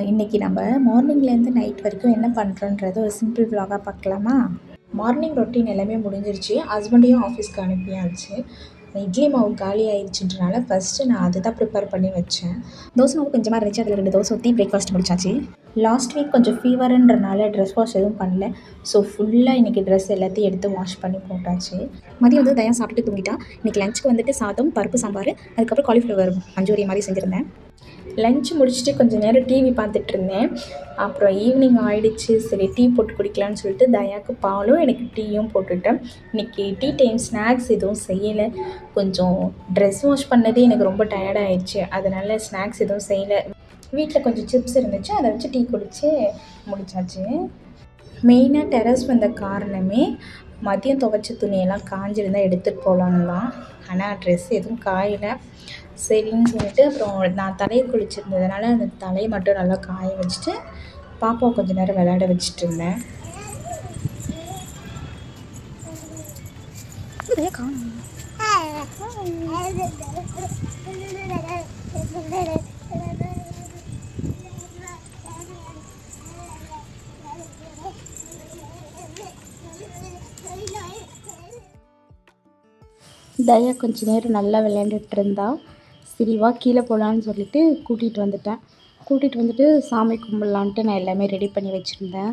இன்றைக்கி நம்ம மார்னிங்லேருந்து நைட் வரைக்கும் என்ன பண்ணுறோன்றது ஒரு சிம்பிள் விலாகாக பார்க்கலாமா? மார்னிங் ரொட்டீன் எல்லாமே முடிஞ்சிருச்சு. ஹஸ்பண்டையும் ஆஃபீஸ்க்கு அனுப்பியாச்சு. இட்லி மாவு காலி ஆயிடுச்சுன்றனால ஃபஸ்ட்டு நான் அதை தான் ப்ரிப்பேர் பண்ணி வச்சேன். தோசை மாவு கொஞ்சமாக இருந்துச்சு, அதில் 2 தோசை ஊற்றி பிரேக்ஃபாஸ்ட் முடிச்சாச்சு. லாஸ்ட் வீக் கொஞ்சம் ஃபீவருன்றனால ட்ரெஸ் வாஷ் எதுவும் பண்ணல. ஸோ ஃபுல்லாக இன்றைக்கி ட்ரெஸ் எல்லாத்தையும் எடுத்து வாஷ் பண்ணி போட்டாச்சு. மதியம் வந்து தயா சாப்பிட்டுட்டு தூங்கிட்டா. இன்றைக்கி லஞ்சுக்கு வந்துட்டு சாதம், பருப்பு சாம்பார், அதுக்கப்புறம் காலிஃப்ளவர் மஞ்சூரி மாதிரி செஞ்சுருந்தேன். லஞ்ச் முடிச்சுட்டு கொஞ்சம் நேரம் டிவி பார்த்துட்ருந்தேன். அப்புறம் ஈவினிங் ஆகிடுச்சு. சரி டீ போட்டு குடிக்கலான்னு சொல்லிட்டு தயாவுக்கு பாலும் எனக்கு டீயும் போட்டுவிட்டேன். இன்றைக்கி டீ டைம் ஸ்நாக்ஸ் எதுவும் செய்யலை. கொஞ்சம் ட்ரெஸ் வாஷ் பண்ணதே எனக்கு ரொம்ப டயர்டாகிடுச்சு. அதனால் ஸ்நாக்ஸ் எதுவும் செய்யலை. வீட்டில் கொஞ்சம் சிப்ஸ் இருந்துச்சு, அதை வச்சு டீ குடித்து முடித்தாச்சு. மெயினாக டெரஸ் வந்த காரணமே மதியம் துவைச்ச துணியெல்லாம் காஞ்சிருந்தால் எடுத்துகிட்டு போகலான்னு தான். ஆனால் ட்ரெஸ் எதுவும் காயலை. சரின்னு சொல்லிட்டு அப்புறம் நான் தலையை குளிச்சிருந்ததுனால அந்த தலையை மட்டும் நல்லா காய வச்சுட்டு பாப்பாவை கொஞ்சம் நேரம் விளையாட வச்சுட்டு இருந்தேன். தயா கொஞ்ச நேரம் நல்லா விளையாண்டுட்டு இருந்தா. சரி வா கீழே போகலான்னு சொல்லிட்டு கூட்டிகிட்டு வந்துட்டு சாமி கும்பிட்லான்ட்டு நான் எல்லாமே ரெடி பண்ணி வச்சுருந்தேன்.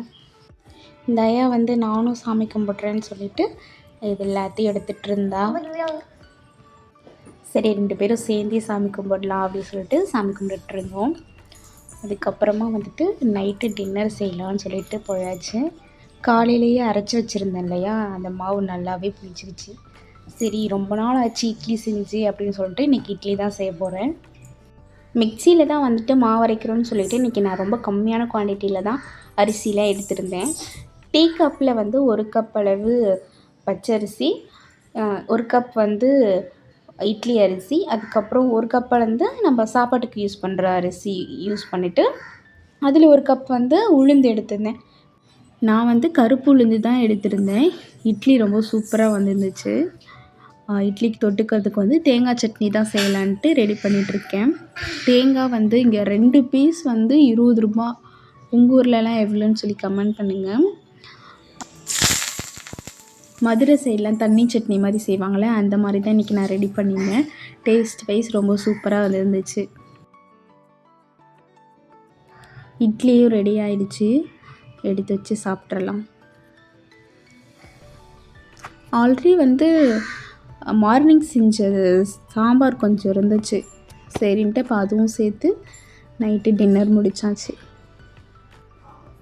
தயா வந்து நானும் சாமி கும்பிட்றேன்னு சொல்லிட்டு இது எல்லாத்தையும் எடுத்துகிட்டு இருந்தா. சரி 2 பேரும் சேர்ந்தே சாமி கும்பிடலாம் அப்படின்னு சொல்லிட்டு சாமி கும்பிட்டுட்டு இருந்தோம். அதுக்கப்புறமா வந்துட்டு நைட்டு டின்னர் செய்யலான்னு சொல்லிட்டு போயாச்சு. காலையிலேயே அரைச்சி வச்சுருந்தேன் இல்லையா, அந்த மாவு நல்லாவே புளிச்சிருச்சு. சரி ரொம்ப நாள் ஆச்சு இட்லி செஞ்சு அப்படின்னு சொல்லிட்டு இன்றைக்கி இட்லி தான் செய்ய போகிறேன். மிக்சியில் தான் வந்துட்டு மாவு அரைக்கிறோன்னு சொல்லிவிட்டு இன்றைக்கி நான் ரொம்ப கம்மியான குவான்டிட்டியில் தான் அரிசிலாம் எடுத்திருந்தேன். டீ கப்பில் வந்து 1 கப் அளவு பச்சரிசி, 1 கப் வந்து இட்லி அரிசி, அதுக்கப்புறம் 1 கப் வந்து நம்ம சாப்பாட்டுக்கு யூஸ் பண்ணுற அரிசி யூஸ் பண்ணிவிட்டு அதில் 1 கப் வந்து உளுந்து எடுத்திருந்தேன். நான் வந்து கருப்பு உளுந்து தான் எடுத்திருந்தேன். இட்லி ரொம்ப சூப்பராக வந்துருந்துச்சு. இட்லிக்கு தொட்டுக்கிறதுக்கு வந்து தேங்காய் சட்னி தான் செய்யலான்ட்டு ரெடி பண்ணிகிட்ருக்கேன். தேங்காய் வந்து இங்கே 2 பீஸ் வந்து 20 ரூபா. உங்கள் ஊர்லலாம் எவ்வளோன்னு சொல்லி கமெண்ட் பண்ணுங்கள். மதுரை சைட்லாம் தண்ணி சட்னி மாதிரி செய்வாங்களே, அந்த மாதிரி தான் இன்றைக்கி நான் ரெடி பண்ணியிருந்தேன். டேஸ்ட் வைஸ் ரொம்ப சூப்பராக வந்துருந்துச்சு. இட்லியும் ரெடி ஆகிடுச்சு, எடுத்து வச்சு சாப்பிட்றலாம். ஆல்ரெடி வந்து மார்னிங் செஞ்சது சாம்பார் கொஞ்சம் இருந்துச்சு. சரின்ட்டு இப்போ அதுவும் சேர்த்து நைட்டு டின்னர் முடித்தாச்சு.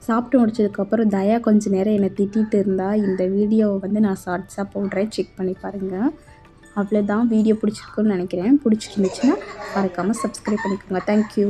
சாப்பிட்டு முடிச்சதுக்கப்புறம் தயா கொஞ்சம் நேரம் என்னை திட்டிகிட்டு இருந்தா. இந்த வீடியோவை வந்து நான் ஷார்ட்ஸாக போடுறேன், செக் பண்ணி பாருங்கள். அவ்வளோதான், வீடியோ பிடிச்சிருக்குன்னு நினைக்கிறேன். பிடிச்சிருந்துச்சுன்னா மறக்காமல் சப்ஸ்கிரைப் பண்ணிக்கோங்க. தேங்க்யூ.